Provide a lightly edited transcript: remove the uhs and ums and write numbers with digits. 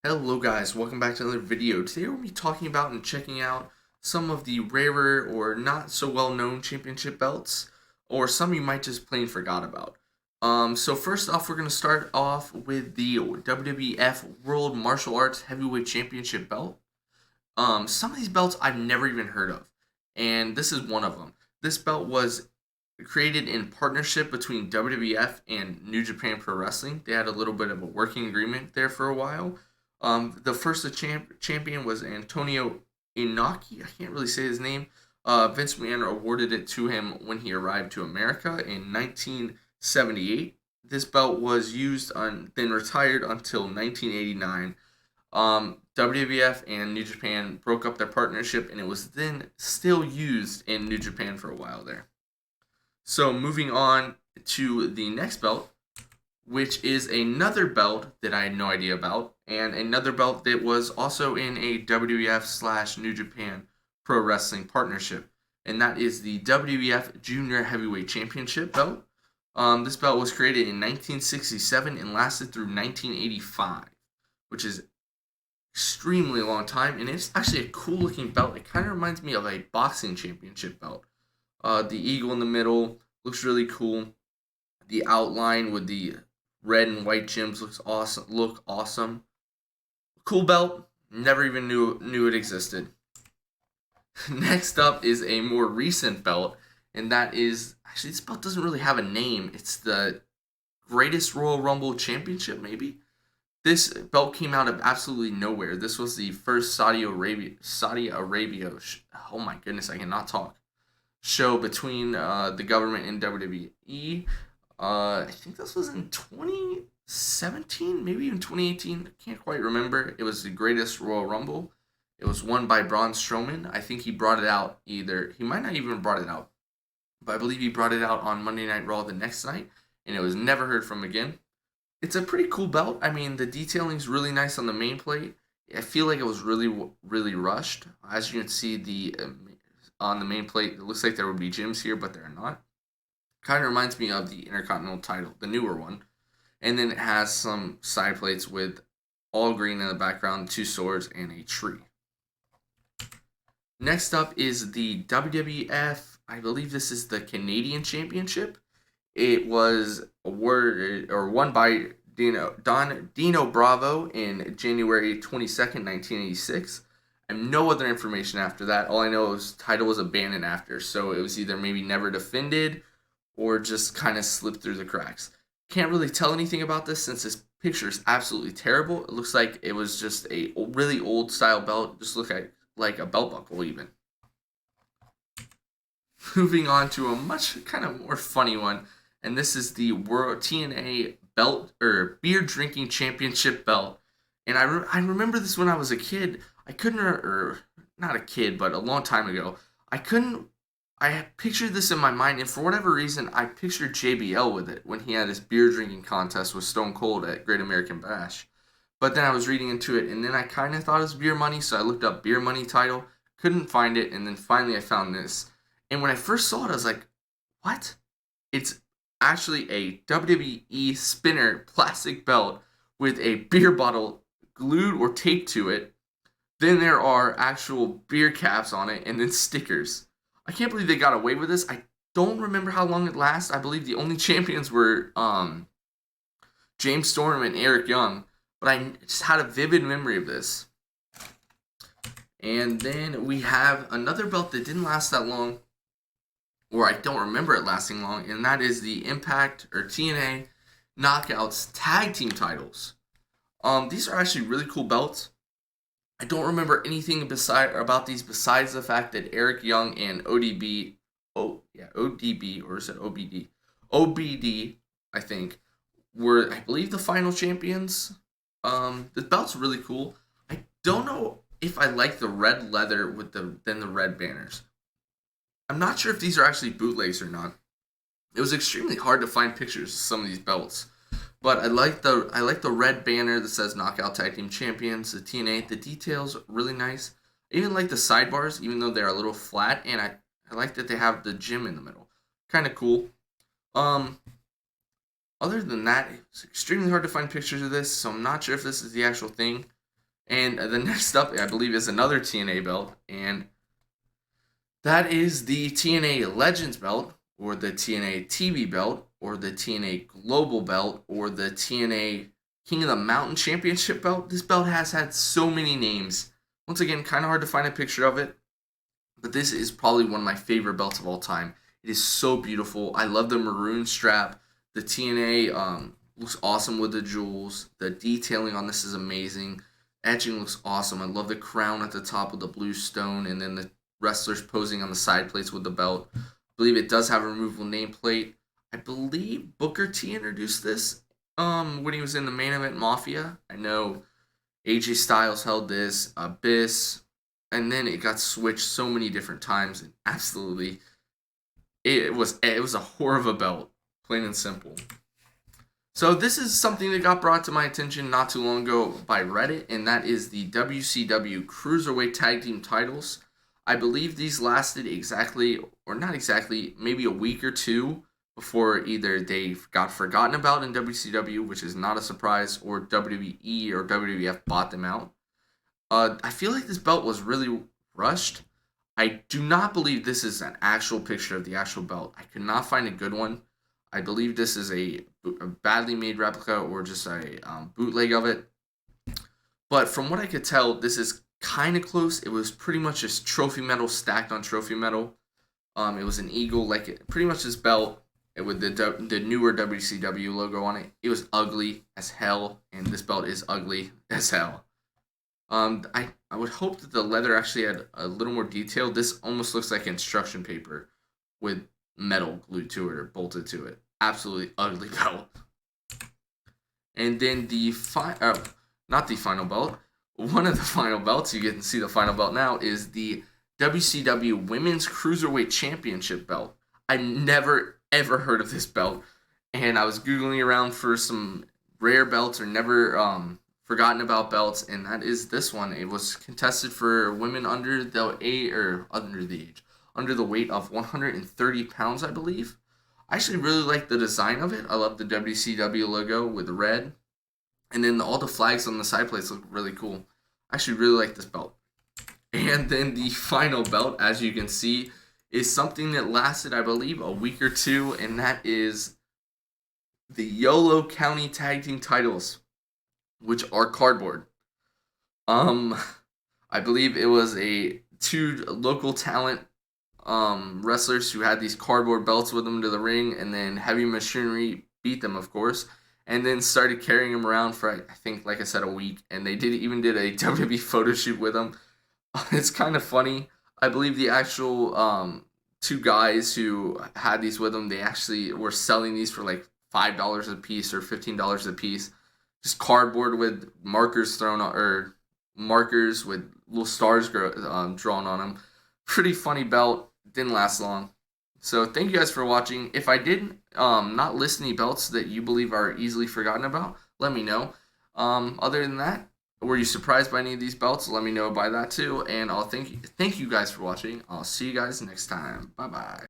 Hello guys, welcome back to another video. Today we'll be talking about and checking out some of the rarer or not so well known championship belts, or some you might just plain forgot about. So first off, we're going to start off with the WWF World Martial Arts Heavyweight Championship belt. Some of these belts I've never even heard of, and this is one of them. This belt was created in partnership between WWF and New Japan Pro Wrestling. They had a little bit of a working agreement there for a while. The first champion was Antonio Inoki. I can't really say his name. Vince McMahon awarded it to him when he arrived to America in 1978. This belt was used then retired until 1989. WWF and New Japan broke up their partnership, and it was then still used in New Japan for a while there. So moving on to the next belt, which is another belt that I had no idea about, and another belt that was also in a WWF/New Japan Pro Wrestling partnership, and that is the WWF Junior Heavyweight Championship belt. This belt was created in 1967 and lasted through 1985, which is extremely long time, and it's actually a cool looking belt. It kind of reminds me of a boxing championship belt. The eagle in the middle looks really cool. The outline with the red and white gems looks awesome. Look awesome. Cool belt. Never even knew it existed. Next up is a more recent belt, and that is actually, this belt doesn't really have a name. It's the Greatest Royal Rumble Championship, maybe. This belt came out of absolutely nowhere. This was the first Saudi Arabia. Oh my goodness, I cannot talk. Show between the government and WWE. I think this was in 2017, maybe even 2018. I can't quite remember. It was the Greatest Royal Rumble. It was won by Braun Strowman. I think he brought it out he might not even have brought it out, but I believe he brought it out on Monday Night Raw the next night, and it was never heard from again. It's a pretty cool belt. I mean, the detailing is really nice on the main plate. I feel like it was really rushed. As you can see, on the main plate, it looks like there would be gems here, but there are not. Kind of reminds me of the Intercontinental title, the newer one. And then it has some side plates with all green in the background, 2 swords, and a tree. Next up is the WWF, I believe this is the Canadian Championship. It was awarded or won by Dino Bravo in January 22nd, 1986. I have no other information after that. All I know is the title was abandoned after, so it was either maybe never defended or just kind of slipped through the cracks. Can't really tell anything about this since this picture is absolutely terrible. It looks like it was just a really old style belt. Just look like a belt buckle even. Moving on to a much kind of more funny one, and this is the World TNA belt or beer drinking championship belt. And I remember this when I was a kid. I couldn't, or not a kid, but a long time ago. I had pictured this in my mind, and for whatever reason, I pictured JBL with it when he had his beer drinking contest with Stone Cold at Great American Bash. But then I was reading into it, and then I kind of thought it was Beer Money, so I looked up Beer Money title, couldn't find it, and then finally I found this. And when I first saw it, I was like, what? It's actually a WWE spinner plastic belt with a beer bottle glued or taped to it. Then there are actual beer caps on it, and then stickers. I can't believe they got away with this. I don't remember how long it lasted. I believe the only champions were James Storm and Eric Young, but I just had a vivid memory of this. And then we have another belt that didn't last that long, or I don't remember it lasting long, and that is the Impact or TNA Knockouts Tag Team titles. These are actually really cool belts. I don't remember anything about these besides the fact that Eric Young and ODB, or is it OBD? OBD, I think, were, I believe, the final champions. The belt's really cool. I don't know if I like the red leather with the red banners. I'm not sure if these are actually bootlegs or not. It was extremely hard to find pictures of some of these belts. But I like the red banner that says Knockout Tag Team Champions, the TNA. The details really nice. I even like the sidebars, even though they're a little flat, and I like that they have the gem in the middle. Kind of cool. Other than that, it's extremely hard to find pictures of this, so I'm not sure if this is the actual thing. And the next up, I believe, is another TNA belt, and that is the TNA Legends Belt, or the TNA TV Belt, or the TNA Global Belt, or the TNA King of the Mountain Championship Belt. This belt has had so many names. Once again, kind of hard to find a picture of it, but this is probably one of my favorite belts of all time. It is so beautiful. I love the maroon strap. The TNA looks awesome with the jewels. The detailing on this is amazing. Etching looks awesome. I love the crown at the top with the blue stone, and then the wrestlers posing on the side plates with the belt. I believe it does have a removable nameplate. I believe Booker T introduced this when he was in the main event Mafia. I know AJ Styles held this, Abyss, and then it got switched so many different times, and absolutely it was a whore of a belt, plain and simple. So this is something that got brought to my attention not too long ago by Reddit, and that is the WCW Cruiserweight Tag Team titles. I believe these lasted exactly, or not exactly, maybe a week or two before either they got forgotten about in WCW, which is not a surprise, or WWE or WWF bought them out. I feel like this belt was really rushed. I do not believe this is an actual picture of the actual belt. I could not find a good one. I believe this is a badly made replica or just a bootleg of it. But from what I could tell, this is kind of close. It was pretty much just trophy metal stacked on trophy metal. It was an eagle, like pretty much this belt with the newer WCW logo on it. It was ugly as hell, and this belt is ugly as hell. I would hope that the leather actually had a little more detail. This almost looks like instruction paper with metal glued to it or bolted to it. Absolutely ugly belt. And then not the final belt. One of the final belts, you get to see the final belt now, is the WCW Women's Cruiserweight Championship belt. I never ever heard of this belt, and I was googling around for some rare belts or never forgotten about belts, and that is this one. It was contested for women under the weight of 130 pounds, I believe. I actually really like the design of it. I love the WCW logo with the red. And then all the flags on the side plates look really cool. I actually really like this belt. And then the final belt, as you can see, is something that lasted, I believe, a week or two. And that is the Yolo County Tag Team titles, which are cardboard. I believe it was two local talent wrestlers who had these cardboard belts with them to the ring, and then Heavy Machinery beat them, of course, and then started carrying them around for, I think, like I said, a week, and they even did a WWE photo shoot with them. It's kind of funny. I believe the actual two guys who had these with them, they actually were selling these for like $5 a piece or $15 a piece. Just cardboard with markers thrown on, or markers with little stars drawn on them. Pretty funny belt. Didn't last long. So thank you guys for watching. If I did not list any belts that you believe are easily forgotten about, let me know. Other than that, were you surprised by any of these belts? Let me know by that too. And I'll thank you guys for watching. I'll see you guys next time. Bye bye.